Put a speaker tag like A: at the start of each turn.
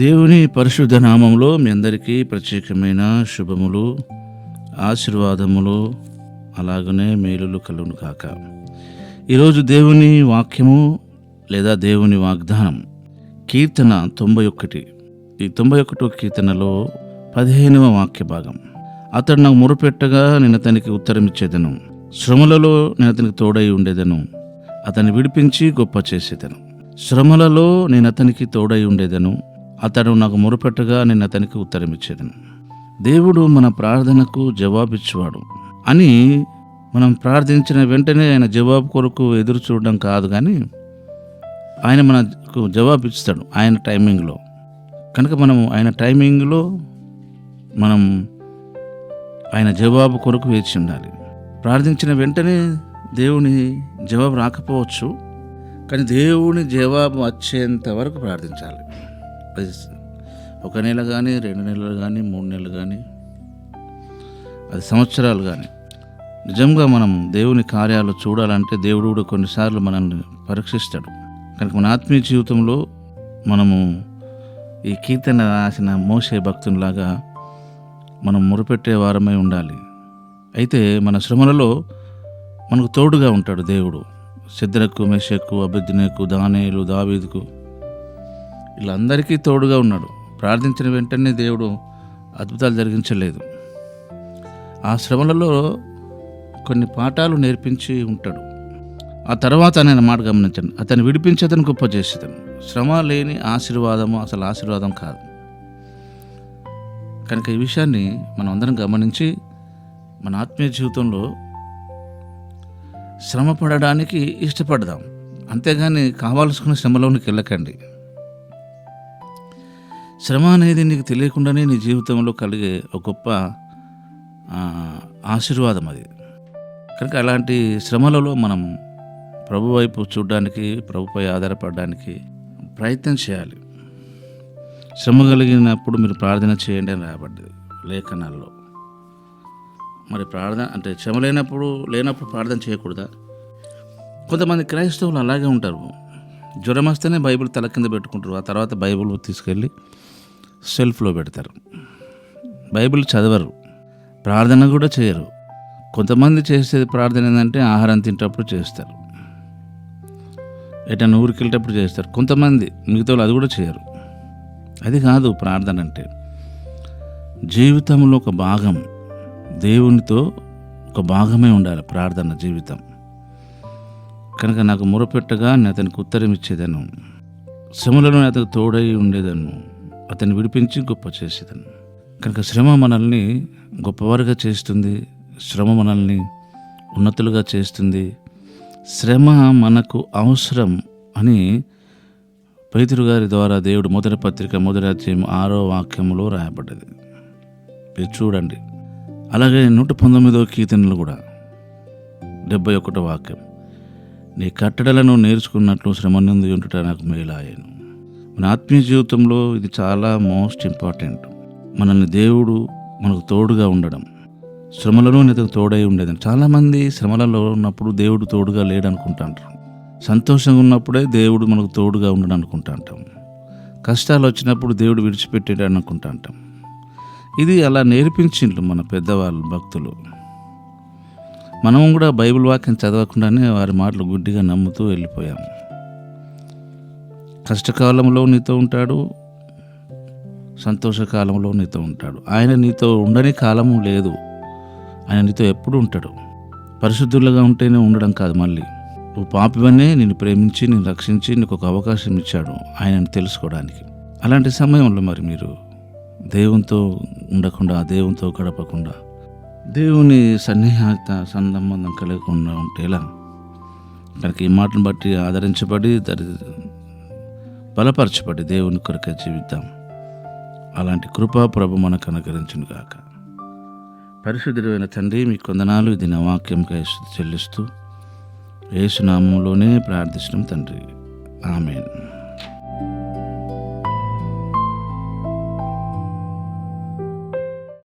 A: దేవుని పరిశుద్ధ నామములో మీ అందరికీ ప్రత్యేకమైన శుభములు, ఆశీర్వాదములు, అలాగనే మేలులు కలుగును కాక. ఈరోజు దేవుని వాక్యము లేదా దేవుని వాగ్దానం కీర్తన 91. ఈ 91వ కీర్తనలో 15వ వాక్య భాగం. అతడు నాకు మొరుపెట్టగా నేను అతనికి ఉత్తరం ఇచ్చేదను, శ్రమలలో నేను అతనికి తోడై ఉండేదను, అతన్ని విడిపించి గొప్ప చేసేదను. శ్రమలలో నేను అతనికి తోడై ఉండేదను, అతడు నాకు మొరుపెట్టగా నేను అతనికి ఉత్తరం ఇచ్చేదను. దేవుడు మన ప్రార్థనకు జవాబిచ్చేవాడు అని మనం ప్రార్థించిన వెంటనే ఆయన జవాబు కొరకు ఎదురు చూడడం కాదు, కానీ ఆయన మనకు జవాబు ఇస్తాడు ఆయన టైమింగ్లో. కనుక మనం ఆయన టైమింగ్లో మనం ఆయన జవాబు కొరకు వేచి ఉండాలి. ప్రార్థించిన వెంటనే దేవుని జవాబు రాకపోవచ్చు, కానీ దేవుని జవాబు వచ్చేంత వరకు ప్రార్థించాలి. అది 1 నెల కానీ, 2 నెలలు కానీ, 3 నెలలు కానీ, అది సంవత్సరాలు కానీ. నిజంగా మనం దేవుని కార్యాలు చూడాలంటే దేవుడు కూడా కొన్నిసార్లు మనల్ని పరీక్షిస్తాడు. కనుక మన ఆత్మీయ జీవితంలో మనము ఈ కీర్తన రాసిన మోషే భక్తునిలాగా మనం మొరుపెట్టే వారమై ఉండాలి. అయితే మన శ్రమలలో మనకు తోడుగా ఉంటాడు దేవుడు. సిద్రకు, మెషకు, అబేద్నెగోకు, దానియేలు, దావీదుకు, వీళ్ళందరికీ తోడుగా ఉన్నాడు. ప్రార్థించిన వెంటనే దేవుడు అద్భుతాలు జరిగించలేదు. ఆ శ్రమలలో కొన్ని పాఠాలు నేర్పించి ఉంటాడు. ఆ తర్వాత ఆయన మాట గమనించండి, అతన్ని విడిపించేదని గొప్ప చేసేదను. శ్రమ లేని ఆశీర్వాదము అసలు ఆశీర్వాదం కాదు. కనుక ఈ విషయాన్ని మనం అందరం గమనించి మన ఆత్మీయ జీవితంలో శ్రమ పడడానికి ఇష్టపడదాం, అంతేగాని కావాల్సుకున్న శ్రమలోనికి వెళ్ళకండి. శ్రమ అనేది నీకు తెలియకుండానే నీ జీవితంలో కలిగే ఒక గొప్ప ఆశీర్వాదం అది. కనుక అలాంటి శ్రమలలో మనం ప్రభు వైపు చూడడానికి, ప్రభుపై ఆధారపడడానికి ప్రయత్నం చేయాలి. శ్రమ కలిగినప్పుడు మీరు ప్రార్థన చేయండి అని రాయబడ్డది లేఖనాల్లో. మరి ప్రార్థన అంటే శ్రమ లేనప్పుడు ప్రార్థన చేయకూడదా? కొంతమంది క్రైస్తవులు అలాగే ఉంటారు. జ్వరం వస్తేనే బైబిల్ తల కింద పెట్టుకుంటారు, ఆ తర్వాత బైబిల్ తీసుకెళ్ళి సెల్ఫ్లో పెడతారు. బైబిల్ చదవరు, ప్రార్థన కూడా చేయరు. కొంతమంది చేసేది ప్రార్థన ఏంటంటే ఆహారం తింటప్పుడు చేస్తారు, ఎటన్నా ఊరికి వెళ్ళేటప్పుడు చేస్తారు. కొంతమంది మిగతా వాళ్ళు అది కూడా చేయరు. అది కాదు ప్రార్థన అంటే. జీవితంలో ఒక భాగం, దేవునితో ఒక భాగమే ఉండాలి ప్రార్థన జీవితం. కనుక నాకు మొరపెట్టగా నేను అతనికి ఉత్తరం ఇచ్చేదను, శ్రమలను అతనికి తోడై ఉండేదను, అతన్ని విడిపించి గొప్ప చేసేదను. కనుక శ్రమ మనల్ని గొప్పవారుగా చేస్తుంది, శ్రమ మనల్ని ఉన్నతులుగా చేస్తుంది. శ్రమ మనకు అవసరం అని పేతురు గారి ద్వారా దేవుడు మొదటి పత్రిక 1వ అధ్యాయం 6వ వాక్యంలో రాయబడ్డది. ఇది చూడండి. అలాగే 119వ కీర్తనలు కూడా 71వ వాక్యం, నీ కట్టడలను నేర్చుకున్నట్లు శ్రమనందు ఉంటుట నాకు మేలాయను. మన ఆత్మీయ జీవితంలో ఇది చాలా మోస్ట్ ఇంపార్టెంట్. మనల్ని దేవుడు మనకు తోడుగా ఉండడం, శ్రమలలో నేను తోడై ఉండేదని. చాలామంది శ్రమలలో ఉన్నప్పుడు దేవుడు తోడుగా లేడనుకుంటాంటారు. సంతోషంగా ఉన్నప్పుడే దేవుడు మనకు తోడుగా ఉండడం అనుకుంటా అంటాం. కష్టాలు వచ్చినప్పుడు దేవుడు విడిచిపెట్టాడు అనుకుంటా అంటాం. ఇది అలా నేర్పించిండ్రు మన పెద్దవాళ్ళు, భక్తులు. మనం కూడా బైబిల్ వాక్యం చదవకుండానే వారి మాటలు గుడ్డిగా నమ్ముతూ వెళ్ళిపోయాం. కష్టకాలంలో నీతో ఉంటాడు, సంతోషకాలంలో నీతో ఉంటాడు. ఆయన నీతో ఉండని కాలము లేదు, ఆయన నీతో ఎప్పుడు ఉంటాడు. పరిశుద్ధులుగా ఉంటేనే ఉండడం కాదు, మళ్ళీ నువ్వు పాపివనే నిన్ను ప్రేమించి నిన్ను రక్షించి నీకు ఒక అవకాశం ఇచ్చాడు ఆయనను తెలుసుకోవడానికి. అలాంటి సమయంలో మరి మీరు దేవునితో ఉండకుండా, దేవునితో గడపకుండా, దేవుని సన్నిహిత సంబంధం కలగకుండా ఉంటే ఎలా? కనుక ఈ మాటను బట్టి ఆదరించబడి బలపరచబడి దేవుని కొరకే జీవిద్దాం. అలాంటి కృపా ప్రభు మనకు అనుగ్రహించును గాక. పరిశుద్ధుడైన తండ్రి, మీ కొందనాలు ఇది నా వాక్యంకై చెల్లిస్తూ యేసు నామములోనే ప్రార్థిస్తున్నాం తండ్రి. ఆమేన్.